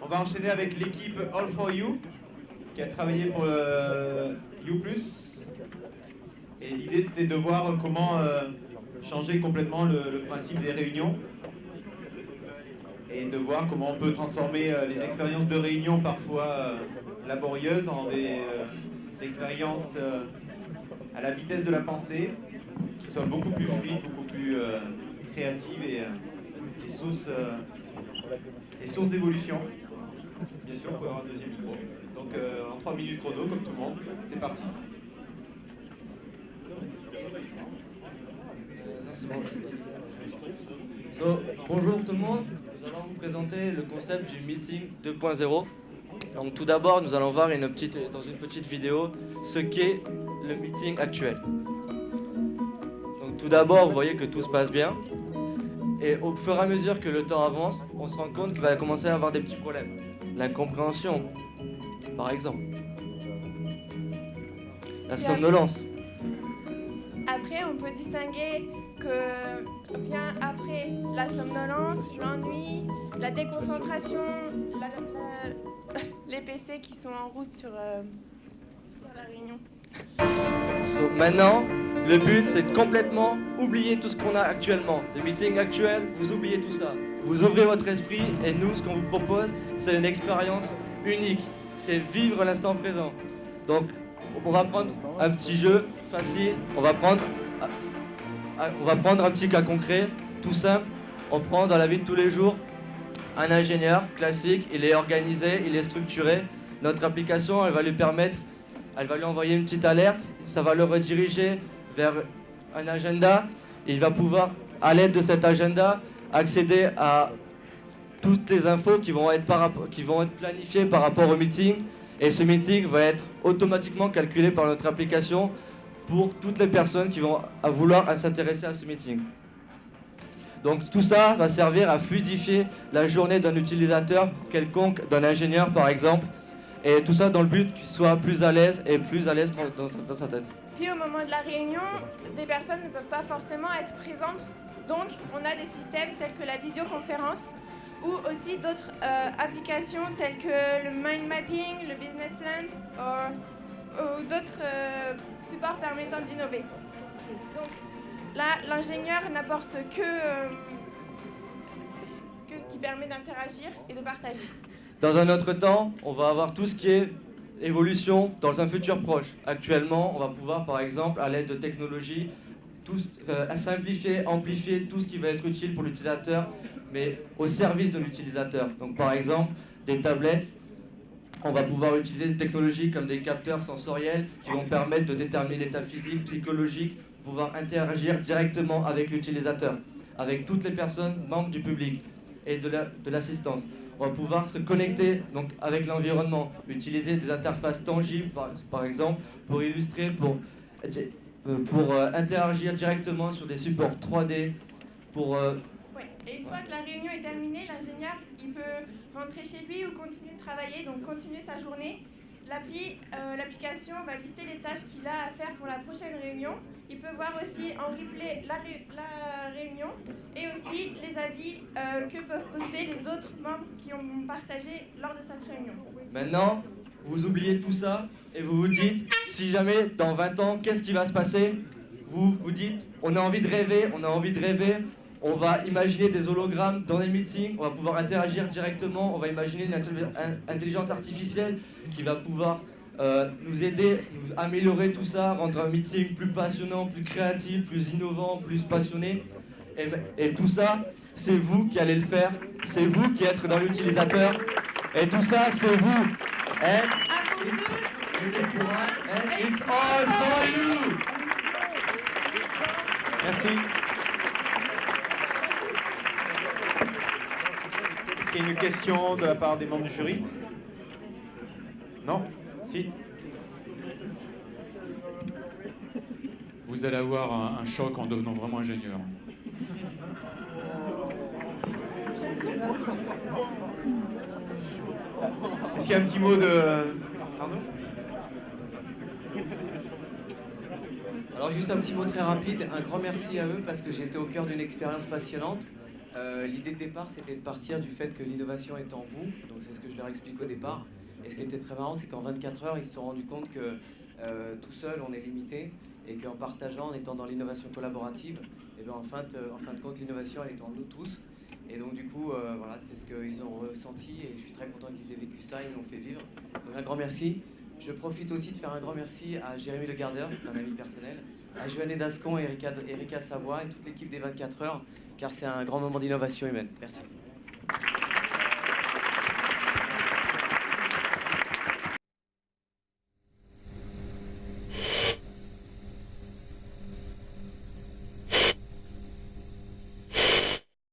On va enchaîner avec l'équipe All for You, qui a travaillé pour You+. Et l'idée, c'était de voir comment changer complètement le principe des réunions et de voir comment on peut transformer les expériences de réunion parfois laborieuses en des expériences à la vitesse de la pensée, qui soient beaucoup plus fluides, beaucoup plus créatives et sources d'évolution. Bien sûr, on peut avoir un deuxième micro. Donc en 3 minutes chrono, comme tout le monde, c'est parti. Bonjour tout le monde, nous allons vous présenter le concept du meeting 2.0. Donc tout d'abord, nous allons voir dans une petite vidéo ce qu'est le meeting actuel. Donc tout d'abord, vous voyez que tout se passe bien. Et au fur et à mesure que le temps avance, on se rend compte qu'il va commencer à avoir des petits problèmes. L'incompréhension, par exemple. La somnolence. Après, on peut distinguer que vient après la somnolence, l'ennui, la déconcentration, les PC qui sont en route sur la réunion. Maintenant, le but c'est de complètement oublier tout ce qu'on a actuellement. Les meetings actuels, vous oubliez tout ça. Vous ouvrez votre esprit et nous, ce qu'on vous propose, c'est une expérience unique. C'est vivre l'instant présent. Donc, on va prendre un petit jeu facile. On va prendre un petit cas concret, tout simple. On prend dans la vie de tous les jours un ingénieur classique. Il est organisé, il est structuré. Notre application, elle va lui envoyer une petite alerte. Ça va le rediriger vers un agenda. Il va pouvoir, à l'aide de cet agenda, accéder à toutes les infos qui vont être planifiées par rapport au meeting. Et ce meeting va être automatiquement calculé par notre application pour toutes les personnes qui vont vouloir s'intéresser à ce meeting. Donc tout ça va servir à fluidifier la journée d'un utilisateur quelconque, d'un ingénieur par exemple. Et tout ça dans le but qu'il soit plus à l'aise dans sa tête. Puis au moment de la réunion, des personnes ne peuvent pas forcément être présentes. Donc on a des systèmes tels que la visioconférence ou aussi d'autres applications telles que le mind mapping, le business plan ou d'autres supports permettant d'innover. Donc là, l'ingénieur n'apporte que ce qui permet d'interagir et de partager. Dans un autre temps, on va avoir tout ce qui est évolution dans un futur proche. Actuellement, on va pouvoir, par exemple, à l'aide de technologies, simplifier, amplifier tout ce qui va être utile pour l'utilisateur, mais au service de l'utilisateur. Donc, par exemple, des tablettes, on va pouvoir utiliser des technologies comme des capteurs sensoriels qui vont permettre de déterminer l'état physique, psychologique, pouvoir interagir directement avec l'utilisateur, avec toutes les personnes membres du public et de l'assistance. On va pouvoir se connecter donc, avec l'environnement, utiliser des interfaces tangibles par exemple pour illustrer, pour interagir directement sur des supports 3D. Et une fois que la réunion est terminée, l'ingénieur il peut rentrer chez lui ou continuer de travailler, donc continuer sa journée. L'application va lister les tâches qu'il a à faire pour la prochaine réunion. Il peut voir aussi en replay la réunion et aussi les avis que peuvent poster les autres membres qui ont partagé lors de cette réunion. Maintenant, vous oubliez tout ça et vous vous dites, si jamais dans 20 ans, qu'est-ce qui va se passer? Vous vous dites, on a envie de rêver, on va imaginer des hologrammes dans les meetings, on va pouvoir interagir directement, on va imaginer une intelligence artificielle qui va pouvoir nous aider, nous améliorer tout ça, rendre un meeting plus passionnant, plus créatif, plus innovant, plus passionné. Et tout ça, c'est vous qui allez le faire, c'est vous qui êtes dans l'utilisateur. Et tout ça, c'est vous. It's all for you. Merci. Est-ce qu'il y a une question de la part des membres du jury? Non? Si? Vous allez avoir un choc en devenant vraiment ingénieur. Est-ce qu'il y a un petit mot de... Arnaud? Alors juste un petit mot très rapide, un grand merci à eux parce que j'étais au cœur d'une expérience passionnante. L'idée de départ, c'était de partir du fait que l'innovation est en vous, donc c'est ce que je leur explique au départ. Et ce qui était très marrant, c'est qu'en 24 heures, ils se sont rendus compte que tout seul, on est limité, et qu'en partageant, en étant dans l'innovation collaborative, et bien en fin de compte, l'innovation, elle est en nous tous. Et donc du coup, voilà, c'est ce qu'ils ont ressenti, et je suis très content qu'ils aient vécu ça, ils l'ont fait vivre. Donc un grand merci. Je profite aussi de faire un grand merci à Jérémy Le Gardeur, qui est un ami personnel, à Joanne Dascon, Erika Savoie et toute l'équipe des 24 heures, car c'est un grand moment d'innovation humaine. Merci.